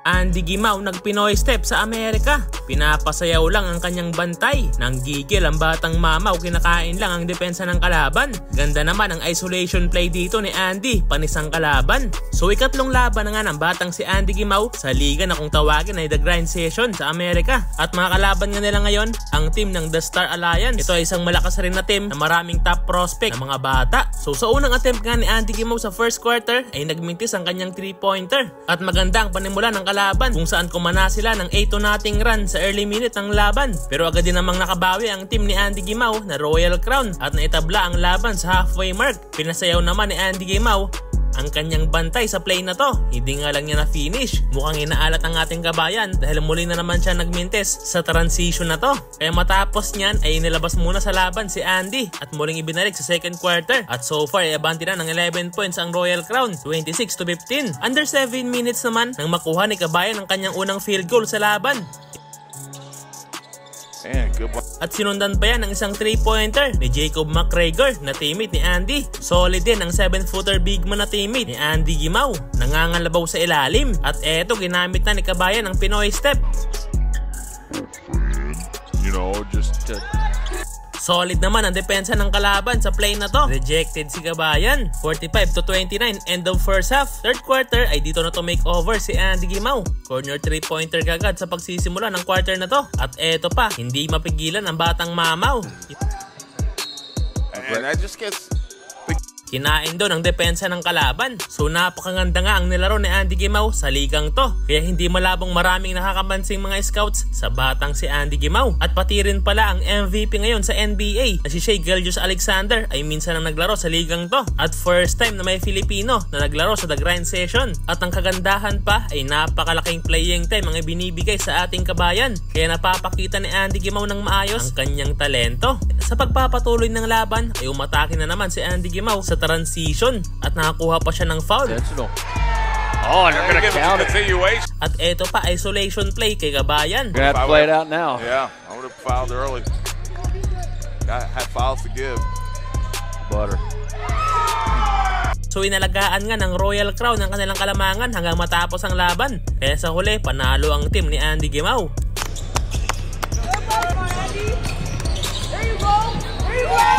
Andy Gimao nag-Pinoy step sa Amerika. Pinapasayaw lang ang kanyang bantay. Nanggigil ang batang mamaw, kinakain lang ang depensa ng kalaban. Ganda naman ang isolation play dito ni Andy, panisang kalaban. So ikatlong laban na nga ng batang si Andy Gimao sa liga na kung tawagin ay The Grind Session sa Amerika. At mga kalaban nga nila ngayon, ang team ng The Star Alliance. Ito ay isang malakas rin na team na maraming top prospect na mga bata. So sa unang attempt nga ni Andy Gimao sa first quarter ay nagmintis ang kanyang 3-pointer. At maganda ang panimula ng kalaban kung saan kumana sila ng 8-0 run sa early minute ng laban. Pero agad din namang nakabawi ang team ni Andy Gimao na Royal Crown at naitabla ang laban sa halfway mark. Pinasayaw naman ni Andy Gimao ang kanyang bantay sa play na to. Hindi nga lang niya na finish. Mukhang inaalat ang ating kabayan dahil muli na naman siya nagmintes sa transition na to. Kaya matapos niyan ay nilabas muna sa laban si Andy at muling ibinalik sa second quarter. At so far ay abanti na ng 11 points ang Royal Crown, 26-15. Under 7 minutes naman nang makuha ni kabayan ang kanyang unang field goal sa laban. At sinundan pa yan ng isang 3-pointer ni Jacob McGregor na teammate ni Andy. Solid din ang 7-footer big man na teammate ni Andy Gimao. Nangangalabaw sa ilalim. At eto, ginamit na ni kabayan ang Pinoy step. Solid naman ang depensa ng kalaban sa play na to. Rejected si kabayan. 45-29, end of first half. Third quarter ay dito na to make over si Andy Gimao. Corner 3-pointer kagad sa pagsisimula ng quarter na to. At eto pa, hindi mapigilan ang batang mamaw. And that just gets... Kinain doon ang depensa ng kalaban. So napakaganda nga ang nilaro ni Andy Gimao sa ligang to. Kaya hindi malabong maraming nakakabansing mga scouts sa batang si Andy Gimao. At pati rin pala ang MVP ngayon sa NBA na si Shai Gilgeous-Alexander ay minsan ang naglaro sa ligang to. At first time na may Filipino na naglaro sa The Grind Session. At ang kagandahan pa ay napakalaking playing time ang ibinibigay sa ating kabayan. Kaya napapakita ni Andy Gimao ng maayos ang kanyang talento. Sa pagpapatuloy ng laban ay umatake na naman si Andy Gimao sa transition at nakakuha pa siya ng foul. Oh, and they're gonna count it. At eto pa, isolation play kay kabayan. You're gonna have to play it out now. Yeah, I would have fouled early. Had fouls to give. Butter. So inalagaan nga ng Royal Crown ang kanilang kalamangan hanggang matapos ang laban. Kaya sa huli, panalo ang team ni Andy Gimao. There you go! There you go!